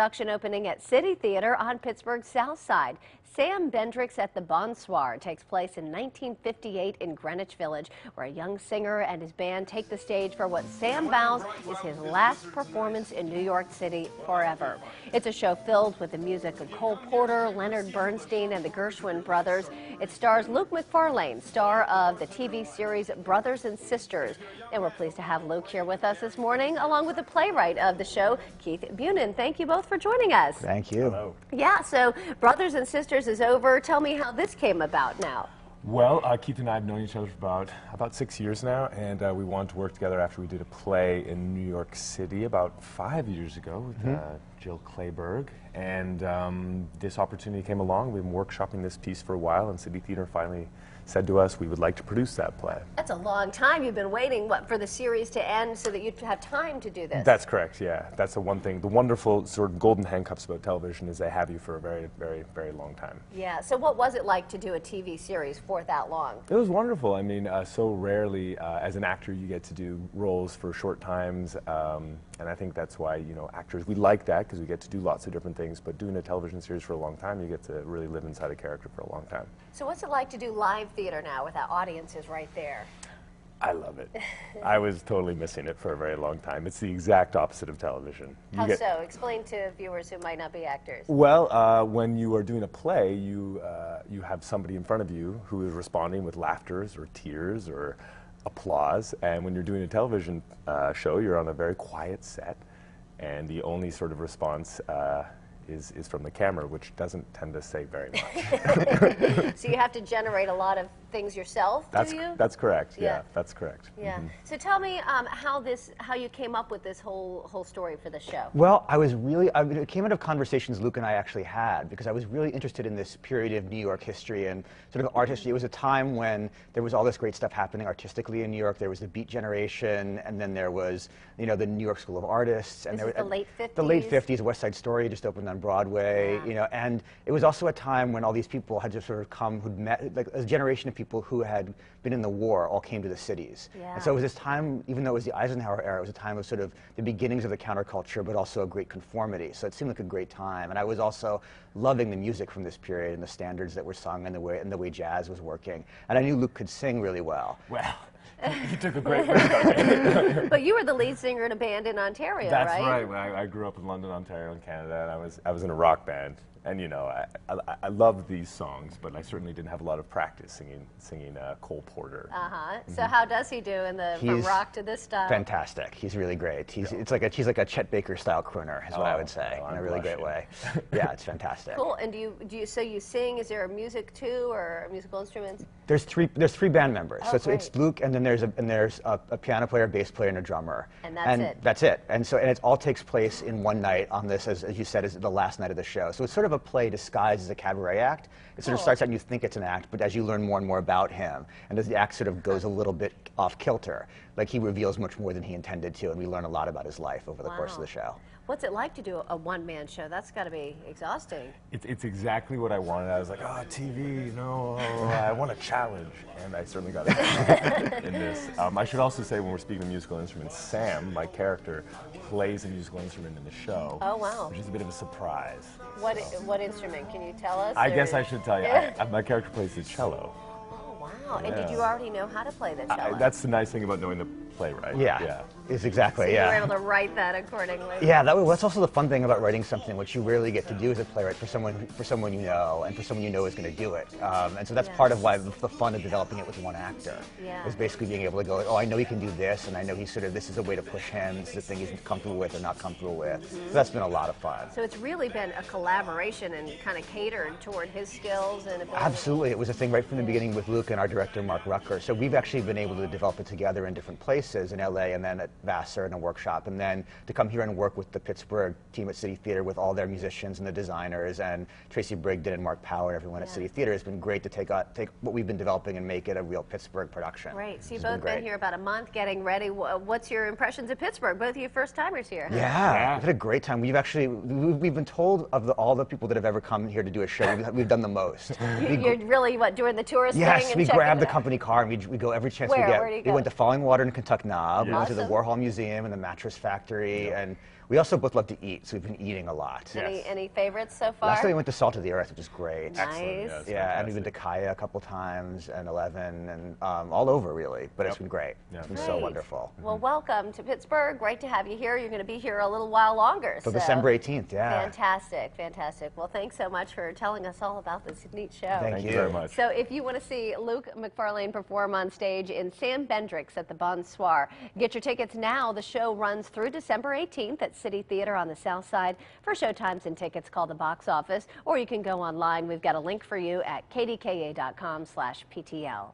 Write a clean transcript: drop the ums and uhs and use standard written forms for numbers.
Production opening at City Theater on Pittsburgh's South Side. Sam Bendrick's at the Bonsoir takes place in 1958 in Greenwich Village, where a young singer and his band take the stage for what Sam vows is his last performance in New York City forever. It's a show filled with the music of Cole Porter, Leonard Bernstein, and the Gershwin brothers. It stars Luke Macfarlane, star of the TV series Brothers and Sisters. And we're pleased to have Luke here with us this morning, along with the playwright of the show, Keith Bunin. Thank you both for joining us. Thank you. Hello. Yeah, so Brothers and Sisters is over. Tell me how this came about now. Well, Keith and I have known each other for about 6 years now, and we wanted to work together after we did a play in New York City about 5 years ago with Jill Clayburgh. And this opportunity came along. We've been workshopping this piece for a while, and City Theater finally said to us we would like to produce that play. That's a long time. You've been waiting, what, for the series to end so that you'd have time to do this? That's correct, yeah. That's the one thing. The wonderful sort of golden handcuffs about television is they have you for a very, very, very long time. Yeah, so what was it like to do a TV series for that long? It was wonderful. I mean, so rarely as an actor you get to do roles for short times, and I think that's why, you know, actors, we like that because we get to do lots of different things, but doing a television series for a long time, you get to really live inside a character for a long time. So what's it like to do live theater now with that audiences right there? I love it. I was totally missing it for a very long time. It's the exact opposite of television. How so? Explain to viewers who might not be actors. Well, when you are doing a play, you have somebody in front of you who is responding with laughters or tears or applause, and when you're doing a television show, you're on a very quiet set, and the only sort of response is from the camera, which doesn't tend to say very much. So you have to generate a lot of things yourself, do you? That's correct, yeah, that's correct. Yeah. So tell me how you came up with this whole story for the show. Well, it came out of conversations Luke and I actually had, because I was really interested in this period of New York history and sort of art history. It was a time when there was all this great stuff happening artistically in New York. There was the Beat Generation, and then there was, you know, the New York School of Artists. And this is the late 50s? The late 50s, West Side Story just opened on Broadway, you know, and it was also a time when all these people had just sort of come, who'd met, like a generation of people who had been in the war all came to the cities. Yeah. And so it was this time, even though it was the Eisenhower era, it was a time of sort of the beginnings of the counterculture, but also a great conformity. So it seemed like a great time. And I was also loving the music from this period and the standards that were sung and the way jazz was working. And I knew Luke could sing really well. Well, you took a great risk on me. But you were the lead singer in a band in Ontario, right? That's right. I grew up in London, Ontario, in Canada, and I was in a rock band. And you know, I love these songs, but I certainly didn't have a lot of practice singing Cole Porter. So how does he do from rock to this style? Fantastic. He's really great. He's like a Chet Baker style crooner, is what I would say, in a really great way. Yeah, it's fantastic. Cool. And so you sing? Is there music too, or musical instruments? There's three band members. Oh, so it's Luke, and then there's a piano player, bass player, and a drummer. And that's it. That's it. And it all takes place in one night on this, as you said, is the last night of the show. So it's sort of a play disguised as a cabaret act. It sort of starts out and you think it's an act, but as you learn more and more about him, and as the act sort of goes a little bit off kilter, like he reveals much more than he intended to, and we learn a lot about his life over the course of the show. What's it like to do a one-man show? That's got to be exhausting. It's exactly what I wanted. I was like, oh, TV, no, I want a challenge. And I certainly got it in this. I should also say, when we're speaking of musical instruments, Sam, my character, plays a musical instrument in the show. Oh, wow. Which is a bit of a surprise. What instrument? Can you tell us? I guess I should tell you. My character plays the cello. Oh, wow. And did you already know how to play the cello? That's the nice thing about knowing the playwright. Yeah. It's exactly, so you were able to write that accordingly. Yeah, that's also the fun thing about writing something, which you rarely get to do as a playwright for someone you know, and for someone you know is going to do it. And so that's part of why the fun of developing it with one actor is basically being able to go, oh, I know he can do this, and I know he's this is a way to push him, this is the thing he's comfortable with or not comfortable with. So that's been a lot of fun. So it's really been a collaboration and kind of catered toward his skills and abilities. Absolutely. It was a thing right from the beginning with Luke and our director, Mark Rucker. So we've actually been able to develop it together in different places, in LA and then at Vassar in a workshop, and then to come here and work with the Pittsburgh team at City Theater with all their musicians and the designers, and Tracy Brigden and Mark Power and everyone at City Theater. Has been great to take what we've been developing and make it a real Pittsburgh production. Right. So you've both been here about a month getting ready. What's your impressions of Pittsburgh? Both of you first-timers here. Yeah, we've had a great time. We've been told of all the people that have ever come here to do a show, we've done the most. You're really, doing the tourist thing? Yes, we grab the company car and we go every chance we get. Where do you go? We went to Falling Water in Kentucky Knob. We went to the Awesome. Warhol Museum and the Mattress Factory, and We also both love to eat, so we've been eating a lot. Yes. Any favorites so far? Last time we went to Salt of the Earth, which is great. Nice. Excellent, yes. Yeah, and we've been to Kaya a couple times, and 11, and all over really, but it's been great. Yeah. It's been so Great. wonderful. Well, welcome to Pittsburgh. Great to have you here. You're going to be here a little while longer. So so December 18th, yeah. Fantastic, fantastic. Well, thanks so much for telling us all about this neat show. Thank Thank you you. very much. So if you want to see Luke Macfarlane perform on stage in Sam Bendrix at the Bonsoir, get your tickets now. The show runs through December 18th at City Theater on the South Side. For showtimes and tickets, call the box office, or you can go online. We've got a link for you at kdka.com/PTL.